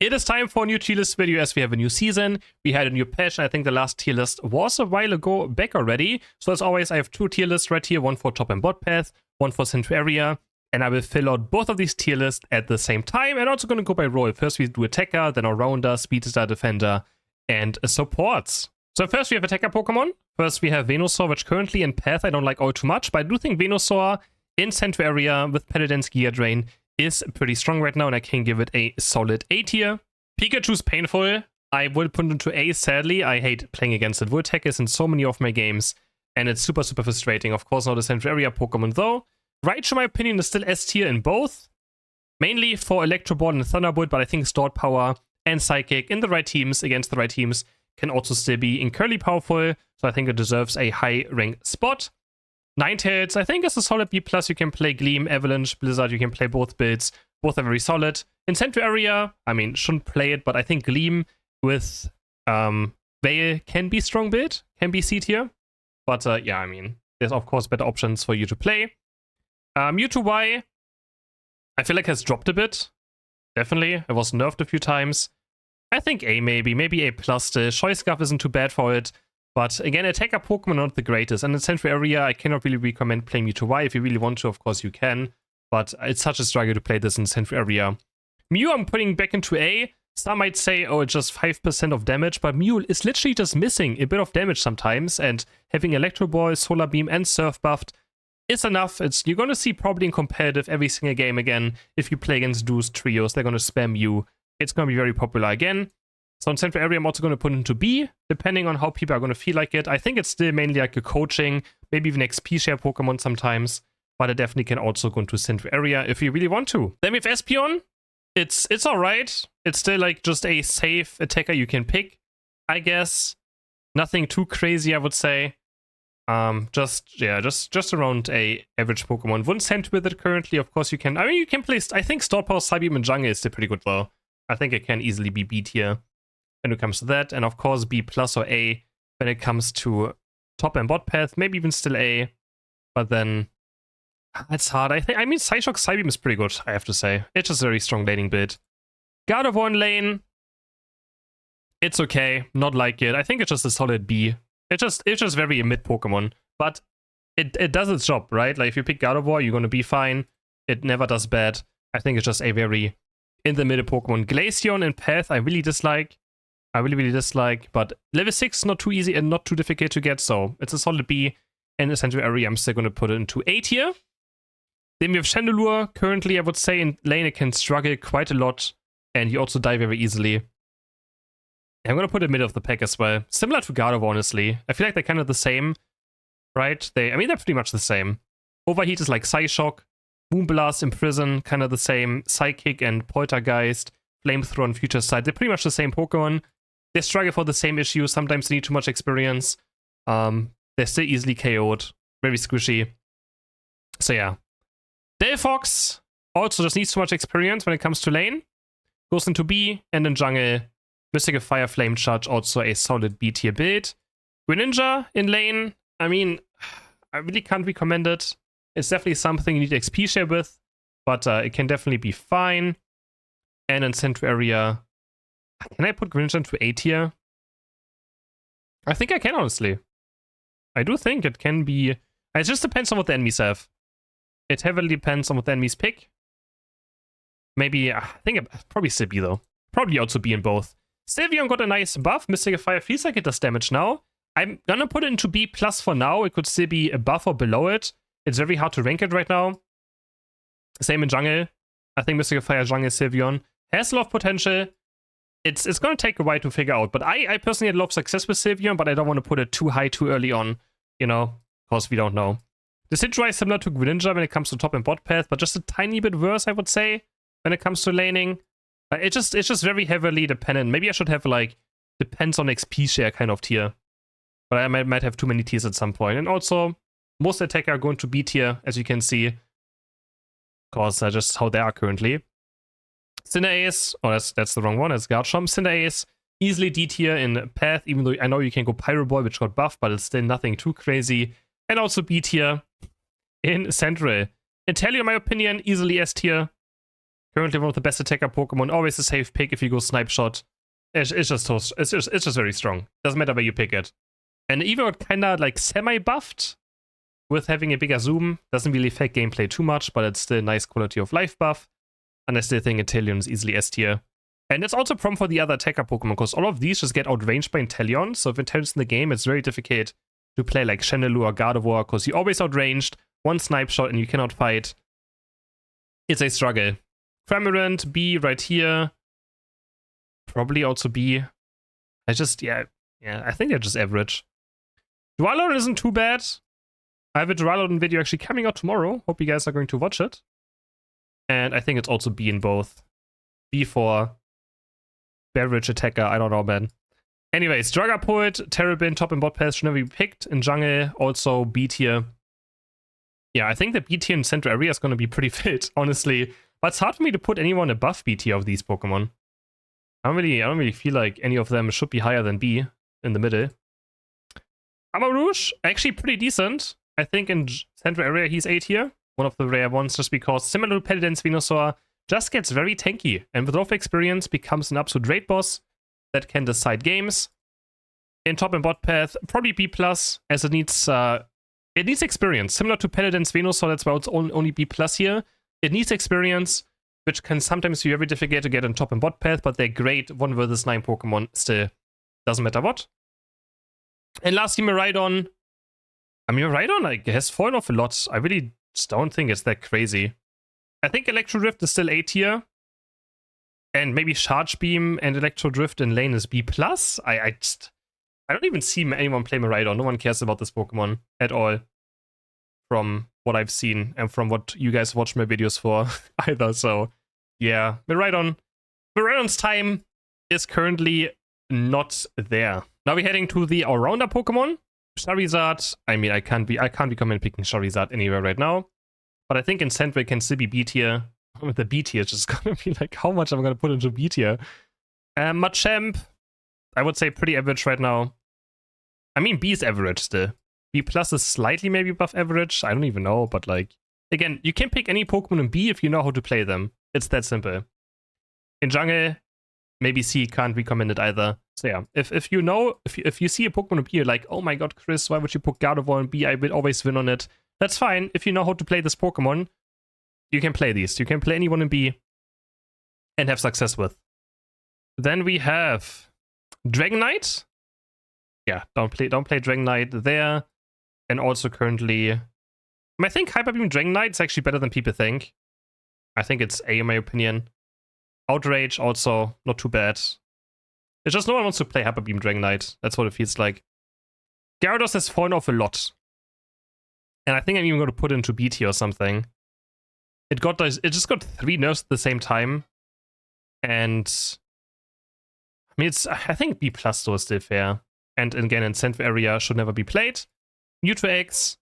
It is time for a new tier list video as we have a new season. We had a new patch. I think the last tier list was a while ago back already. So as always, I have two tier lists right here, one for top and bot path, one for central area. And I will fill out both of these tier lists at the same time. And also going to go by role. First we do attacker, then all-rounder, speedster, defender, and supports. So first we have attacker Pokemon. First we have Venusaur, which currently in path I don't like all too much. But I do think Venusaur in central area with Paladin's Giga Drain is pretty strong right now, and I can give it a solid A tier. Pikachu's painful. I will put it into A, sadly. I hate playing against it. Vultech is in so many of my games, and it's super frustrating. Of course, not a central area Pokemon, though. Raichu, in my opinion, is still S tier in both. Mainly for Electro Ball and Thunderbolt, but I think Stored Power and Psychic in the right teams, against the right teams, can also still be incredibly powerful, so I think it deserves a high rank spot. Ninetales, I think, is a solid B+. You can play Gleam, Avalanche, Blizzard, you can play both builds. Both are very solid. In Central Area, I mean, shouldn't play it, but I think Gleam with Veil can be strong build, can be C tier. But yeah, I mean, there's of course better options for you to play. Mewtwo Y, I feel like has dropped a bit. Definitely, it was nerfed a few times. I think A maybe A+. The Choice Scarf isn't too bad for it. But again, attacker Pokemon are not the greatest. And in Central Area, I cannot really recommend playing Mewtwo Y. If you really want to, of course you can. But it's such a struggle to play this in Central Area. Mew I'm putting back into A. Some might say, oh, it's just 5% of damage. But Mew is literally just missing a bit of damage sometimes. And having Electro Ball, Solar Beam, and Surf buffed is enough. You're going to see probably in competitive every single game again. If you play against duos, trios, they're going to spam Mew. It's going to be very popular again. So in Central Area, I'm also going to put into B, depending on how people are going to feel like it. I think it's still mainly like a coaching, maybe even XP share Pokemon sometimes, but it definitely can also go into Central Area if you really want to. Then we have Espeon. It's alright. It's still like just a safe attacker you can pick, I guess. Nothing too crazy, I would say. Just around a average Pokemon. Wouldn't send with it currently. Of course you can. I mean, you can play. I think Stored Power, Psybeam, and Jungle is still pretty good though. I think it can easily be B tier when it comes to that, and of course B+ or A when it comes to top and bot path, maybe even still A, but then it's hard. I mean, Psyshock Psybeam is pretty good, I have to say. It's just a very strong laning build. Gardevoir lane, it's okay, not like it. I think it's just a solid B. It's just very mid Pokemon, but it does its job, right? Like if you pick Gardevoir, you're gonna be fine. It never does bad. I think it's just a very in the middle Pokemon. Glaceon and Path, I really dislike. I really dislike, but level 6 not too easy and not too difficult to get, so it's a solid B. And in Central Area, I'm still going to put it into A tier. Then we have Chandelure. Currently, I would say in lane it can struggle quite a lot, and you also die very easily. I'm going to put it mid of the pack as well. Similar to Gardevoir, honestly. I feel like they're kind of the same, right? I mean, they're pretty much the same. Overheat is like Psyshock. Moonblast, Imprison, kind of the same. Psychic and Poltergeist. Flamethrower on Future Sight. They're pretty much the same Pokemon. They struggle for the same issues. Sometimes they need too much experience. They're still easily KO'd. Very squishy. So yeah. Delphox also just needs too much experience when it comes to lane. Goes into B, and in jungle, Mystical Fire Flame Charge, also a solid B tier build. Greninja in lane, I mean, I really can't recommend it. It's definitely something you need XP share with, but it can definitely be fine. And in Central Area, can I put Greninja into A tier? I think I can, honestly. I do think it can be. It just depends on what the enemies have. It heavily depends on what the enemies pick. Maybe, I think it probably still B though. Probably also B in both. Sylveon got a nice buff. Mystical Fire feels like it does damage now. I'm gonna put it into B+ for now. It could still be above or below it. It's very hard to rank it right now. Same in jungle. I think Mystical Fire jungle Sylveon has a lot of potential. It's going to take a while to figure out, but I personally had a lot of success with Sylveon, but I don't want to put it too high too early on, you know, because we don't know. The Sidrai is similar to Greninja when it comes to top and bot path, but just a tiny bit worse, I would say, when it comes to laning. It's just very heavily dependent. Maybe I should have, like, depends on XP share kind of tier, but I might have too many tiers at some point. And also, most attacker are going to B tier, as you can see, because just how they are currently. Cinderace, oh, that's the wrong one, that's Garchomp. Cinderace, easily D tier in Path, even though I know you can go Pyro Ball, which got buffed, but it's still nothing too crazy. And also B tier in Central. Inteleon, in my opinion, easily S tier. Currently one of the best attacker Pokemon. Always a safe pick if you go Snipe Shot. It's just very strong. Doesn't matter where you pick it. And even got kinda like semi-buffed with having a bigger zoom. Doesn't really affect gameplay too much, but it's still a nice quality of life buff. And I still think Inteleon is easily S tier. And it's also a problem for the other attacker Pokemon, because all of these just get outranged by Inteleon. So if Inteleon's in the game, it's very difficult to play like Chandelure or Gardevoir, because you're always outranged, one Snipe Shot and you cannot fight. It's a struggle. Cramorant, B right here. Probably also B. I think they're just average. Duraludon isn't too bad. I have a Duraludon video actually coming out tomorrow. Hope you guys are going to watch it. And I think it's also B in both. B for beverage attacker. I don't know, man. Anyways, Dragapult, Terrabin, top and bot path should never be picked. In jungle, also B tier. Yeah, I think the B tier in central area is going to be pretty fit, honestly. But it's hard for me to put anyone above B tier of these Pokemon. I don't really feel like any of them should be higher than B in the middle. Amarouche, actually pretty decent. I think in central area he's A tier. One of the rare ones, just because similar to Peloton's Venusaur, just gets very tanky. And with off experience becomes an absolute raid boss that can decide games. In top and bot path, probably B+, as it needs experience. Similar to Peloton's Venusaur, that's why it's only B+ here. It needs experience, which can sometimes be very difficult to get in top and bot path, but they're great 1 versus 9 Pokemon still. Doesn't matter what. And lastly, Miraidon. I mean, Miraidon has fallen off a lot. I really just don't think it's that crazy. I think Electro Drift is still A tier. And maybe Charge Beam and Electro Drift in lane is B+. I don't even see anyone play Miraidon. No one cares about this Pokemon at all. From what I've seen and from what you guys watch my videos for either. So yeah, Miraidon's time is currently not there. Now we're heading to the all-rounder Pokemon. Charizard, I mean, I can't recommend picking Charizard anywhere right now. But I think in Central it can still be B tier. With the B tier, it's just gonna be like, how much am I gonna put into B tier? Machamp, I would say pretty average right now. I mean, B is average still. B+ is slightly maybe above average. I don't even know, but like, again, you can pick any Pokemon in B if you know how to play them. It's that simple. In jungle, maybe C, can't recommend it either. So yeah, if you see a Pokemon in B, you're like, oh my god, Chris, why would you put Gardevoir in B? I will always win on it. That's fine. If you know how to play this Pokemon, you can play these. You can play anyone in B and have success with. Then we have Dragonite. Yeah, don't play Dragonite there. And also currently, I think Hyper Beam Dragonite is actually better than people think. I think it's A in my opinion. Outrage also not too bad. It's just no one wants to play Hyper Beam Dragonite. That's what it feels like. Gyarados has fallen off a lot. And I think I'm even going to put it into B tier or something. It just got 3 nerfs at the same time. And I mean, I think B+ though is still fair. And again, in Central area should never be played. Mewtwo X,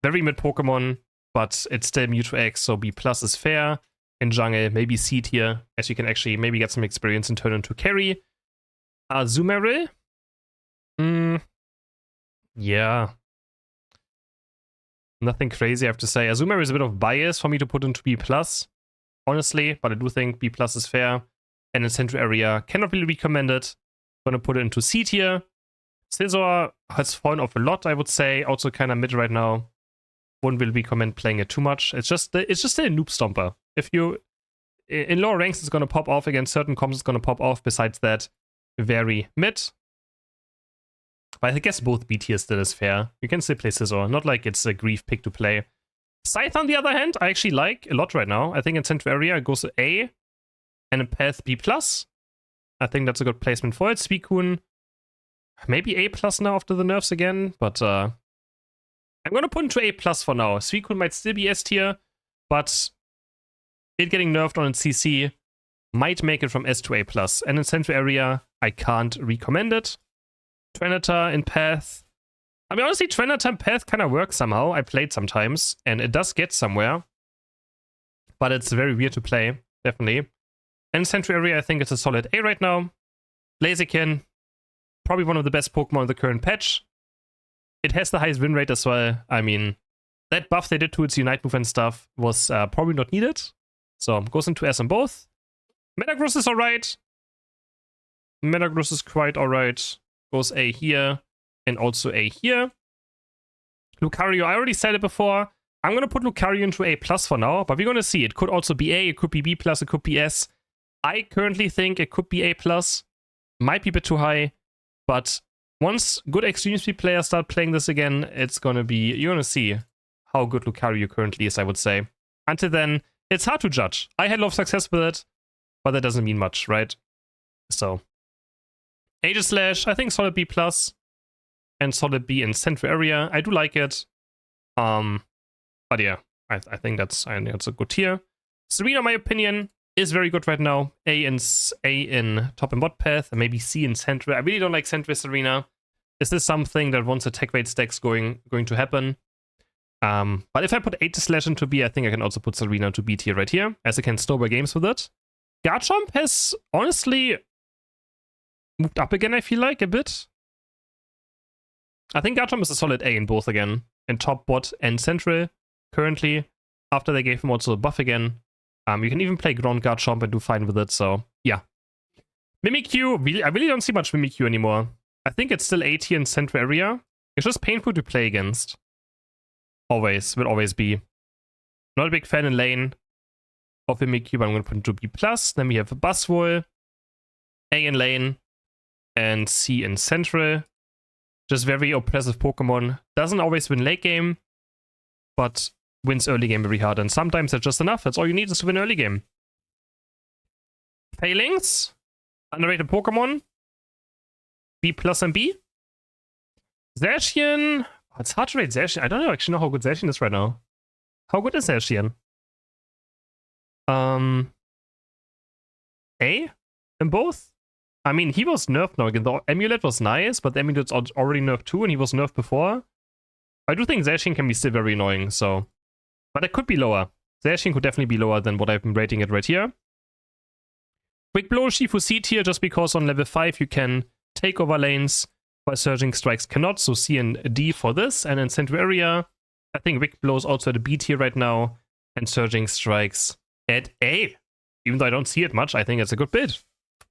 very mid Pokemon, but it's still Mewtwo X, so B+ is fair. In jungle, maybe C tier, as you can actually maybe get some experience and turn into carry. Azumarill? Yeah. Nothing crazy I have to say. Azumarill is a bit of bias for me to put into B+, honestly, but I do think B+ is fair. And in Central area, cannot really recommend it. Gonna put it into C tier. Scizor has fallen off a lot, I would say. Also kind of mid right now. Wouldn't really recommend playing it too much. It's just a noob stomper. If you in lower ranks, it's gonna pop off against certain comps. It's gonna pop off. Besides that, very mid. But I guess both B tier still is fair. You can still play Scizor. Not like it's a grief pick to play. Scythe, on the other hand, I actually like a lot right now. I think in Central area it goes to A and in Path B+. I think that's a good placement for it. Suicune, maybe A+ now after the nerfs again, but I'm gonna put into A+ for now. Suicune might still be S tier, but it getting nerfed on its CC might make it from S to A+. And in Central area, I can't recommend it. Tyranitar in Path. I mean, honestly, Tyranitar in Path kind of works somehow. I played sometimes, and it does get somewhere. But it's very weird to play, definitely. And in Central area, I think it's a solid A right now. Blaziken, probably one of the best Pokemon in the current patch. It has the highest win rate as well. I mean, that buff they did to its Unite move and stuff was probably not needed. So goes into S on both. Metagross is alright. Metagross is quite alright. Goes A here and also A here. Lucario, I already said it before. I'm going to put Lucario into A plus for now, but we're going to see. It could also be A, it could be B plus, it could be S. I currently think it could be A plus. Might be a bit too high, but once good Extreme Speed players start playing this again, it's going to be, you're going to see how good Lucario currently is, I would say. Until then, it's hard to judge. I had a lot of success with it, but that doesn't mean much, right? So, Aegislash, I think solid B plus, and solid B in Central Area. I do like it. But yeah, I think that's a good tier. Serena, in my opinion, is very good right now. A in top and bot path, and maybe C in Central. I really don't like Central Serena. Is this something that once attack rate stacks going to happen? But if I put Aegislash into B, I think I can also put Serena into B tier right here, as I can snowball games with it. Garchomp has honestly moved up again, I feel like, a bit. I think Garchomp is a solid A in both again. In top, bot, and Central, currently. After they gave him also a buff again. You can even play ground Garchomp and do fine with it, so yeah. Mimikyu, I really don't see much Mimikyu anymore. I think it's still A tier in Central Area. It's just painful to play against. Always, will always be. Not a big fan in lane of Mimikyu, but I'm going to put into B+. Then we have Buzzwole, A in lane, and C in Central. Just very oppressive Pokemon. Doesn't always win late game, but wins early game very hard. And sometimes that's just enough. That's all you need is to win early game. Failings. Underrated Pokemon. B+ and B. Zacian. Oh, it's hard to rate Zacian. I don't actually know how good Zacian is right now. How good is Zacian? A? In both? I mean, he was nerfed now again. The Amulet was nice, but the Amulet's already nerfed too, and he was nerfed before. I do think Zacian can be still very annoying, so... But it could be lower. Zacian could definitely be lower than what I've been rating it right here. Quick Blow, Shifu C tier, just because on level 5 you can take over lanes, while Surging Strikes cannot, so C and D for this. And in Central Area, I think Quick Blow is also at a B tier right now, and Surging Strikes at A. Even though I don't see it much, I think it's a good bid.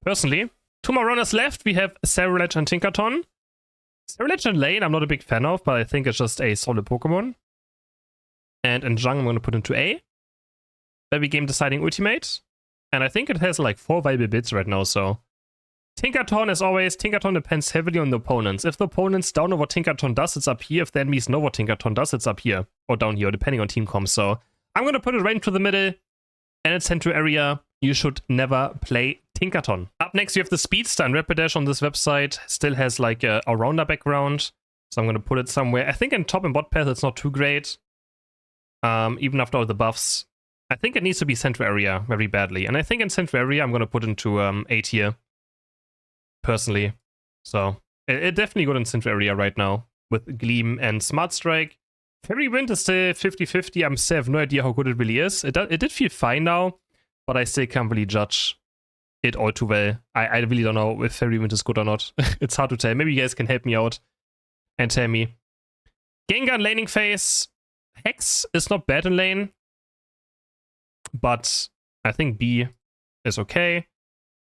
Personally. Two more runners left. We have Cerulege and Tinkaton. Cerulege in lane I'm not a big fan of, but I think it's just a solid Pokemon. And in Jung I'm going to put into A. Very game deciding ultimate. And I think it has like 4 viable bids right now, so... Tinkaton, as always, Tinkaton depends heavily on the opponents. If the opponents don't know what Tinkaton does, it's up here. If the enemies know what Tinkaton does, it's up here. Or down here, depending on team comp. So I'm going to put it right into the middle. And in Central Area, you should never play Tinkaton. Up next, you have the Speedster, and Rapidash on this website still has like a rounder background. So I'm going to put it somewhere. I think in top and bot path, it's not too great. Even after all the buffs. I think it needs to be Central Area very badly. And I think in Central Area, I'm going to put into A tier. Personally. So, it definitely good in Central Area right now. With Gleam and Smart Strike. Fairy Wind is still 50-50. I still have no idea how good it really is. It did feel fine now. But I still can't really judge it all too well. I really don't know if Fairy Wind is good or not. It's hard to tell. Maybe you guys can help me out and tell me. Gengar laning phase. Hex is not bad in lane. But I think B is okay.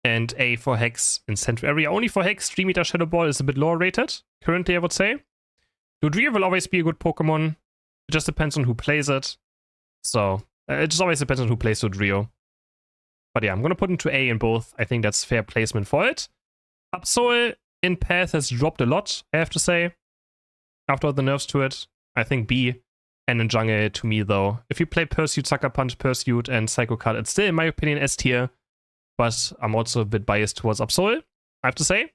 And A for Hex in Central Area. Only for Hex, 3 meter Shadow Ball is a bit lower rated. Currently, I would say. Dodrio will always be a good Pokemon. It just depends on who plays it. So, it just always depends on who plays Dodrio. But yeah, I'm going to put into A in both. I think that's fair placement for it. Absol in Path has dropped a lot, I have to say. After all the nerfs to it. I think B. And in Jungle, to me, though. If you play Pursuit, Sucker Punch, Pursuit, and Psycho Cut, it's still, in my opinion, S tier. But I'm also a bit biased towards Absol, I have to say.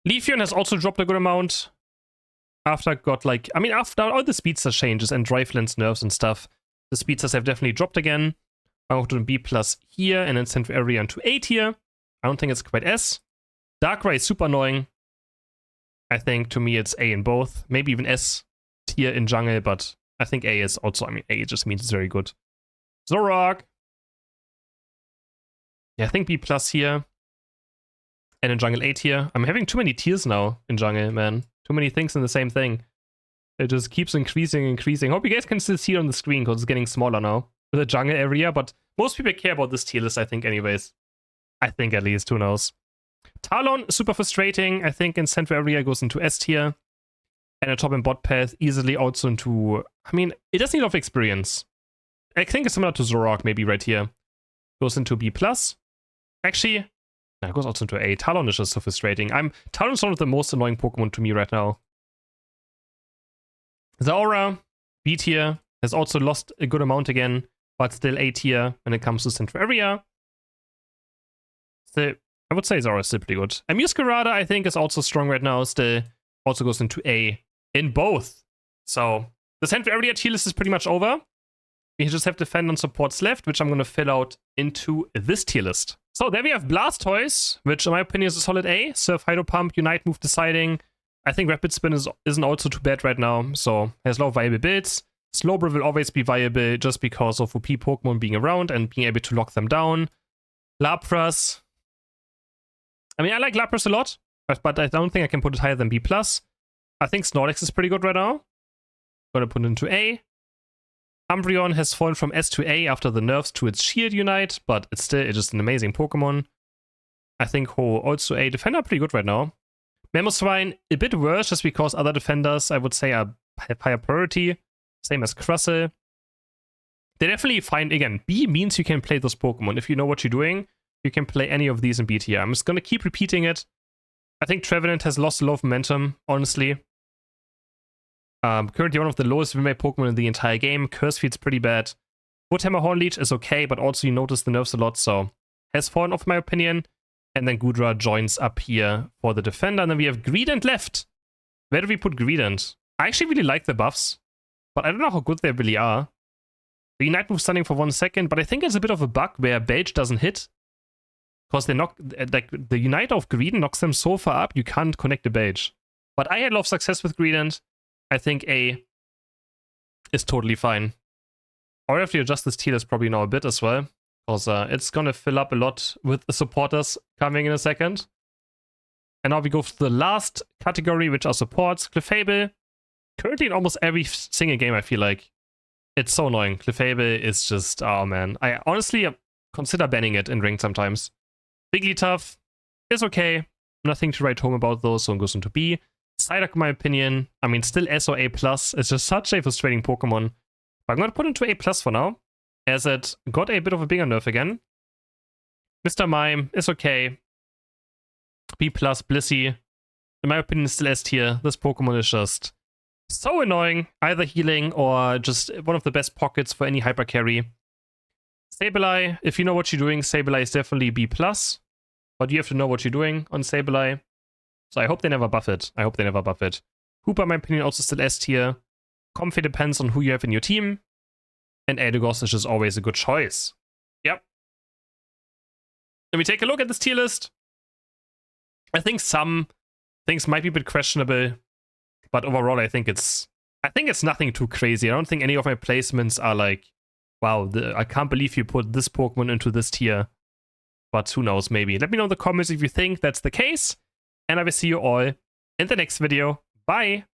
Leafeon has also dropped a good amount. After all the Speedster changes and Drivelands nerfs and stuff, the Speedsters have definitely dropped again. I'm going to B+ here, and then Central Area into A tier. I don't think it's quite S. Darkrai is super annoying. I think, to me, it's A in both. Maybe even S tier in Jungle, but I think A is also, A just means it's very good. Zoroark. Yeah, I think B+ here. And in Jungle A tier. I'm having too many tiers now in Jungle, man. Too many things in the same thing. It just keeps increasing. Hope you guys can still see it on the screen, because it's getting smaller now. the jungle area, but most people care about this tier list, I think, anyways. I think at least, who knows. Talon, super frustrating. I think in central area goes into S tier. And a top and bot path easily also into... I mean, it doesn't need a lot of experience. I think it's similar to Zorok, maybe right here. Goes into B+. Actually, no, it goes also into A. Talon is just so frustrating. Talon's one of the most annoying Pokemon to me right now. Zaora, B tier, has also lost a good amount again, but still A tier when it comes to central area. So I would say Zaora is still pretty good. And Muscarada, I think, is also strong right now. Still also goes into A in both. So the central area tier list is pretty much over. We just have defend and supports left, which I'm going to fill out into this tier list. So there we have Blastoise, which in my opinion is a solid A. Surf, Hydro Pump, Unite move deciding. I think Rapid Spin isn't also too bad right now, so has a lot of viable builds. Slowbro will always be viable just because of OP Pokemon being around and being able to lock them down. Lapras. I mean, I like Lapras a lot, but I don't think I can put it higher than B+. I think Snorlax is pretty good right now. Gonna put it into A. Umbreon has fallen from S to A after the nerfs to its Shield Unite, but it's just an amazing Pokemon. I think Ho also A. Defender pretty good right now. Mamoswine, a bit worse just because other defenders, I would say, have higher priority. Same as Crustle. They definitely find, again, B means you can play those Pokemon. If you know what you're doing, you can play any of these in B tier. I'm just gonna keep repeating it. I think Trevenant has lost a lot of momentum, honestly. Currently one of the lowest win rate Pokemon in the entire game. Curse Field's pretty bad. Woodhammer Hornleech is okay, but also you notice the nerfs a lot, so has fallen off, in my opinion. And then Goodra joins up here for the defender. And then we have Greedent left. Where do we put Greedent? I actually really like the buffs, but I don't know how good they really are. The Unite move stunning for 1 second, but I think it's a bit of a bug where Belch doesn't hit. Because they knock, like, the Unite of Greedent knocks them so far up, you can't connect the Belch. But I had a lot of success with Greedent. I think A is totally fine. I'll have to adjust this tier list probably now a bit as well, because it's gonna fill up a lot with the supporters coming in a second. And now we go to the last category, which are supports. Clefable, currently in almost every single game, I feel like. It's so annoying. Clefable is just, oh man. I honestly consider banning it in ranked sometimes. Wigglytuff is okay. Nothing to write home about though, so it goes into B. Psyduck, in my opinion, I mean, still S or A+. It's just such a frustrating Pokemon. But I'm going to put it into A+ for now, as it got a bit of a bigger nerf again. Mr. Mime is okay. B+, Blissey, in my opinion, is still S tier. This Pokemon is just so annoying. Either healing or just one of the best pockets for any hyper carry. Sableye, if you know what you're doing, Sableye is definitely B+. But you have to know what you're doing on Sableye. So I hope they never buff it. Hooper, in my opinion, also still S tier. Comfy depends on who you have in your team. And Eldegoss is just always a good choice. Yep. Let me take a look at this tier list. I think some things might be a bit questionable. But overall, I think it's nothing too crazy. I don't think any of my placements are like, wow, I can't believe you put this Pokemon into this tier. But who knows, maybe. Let me know in the comments if you think that's the case. And I will see you all in the next video. Bye!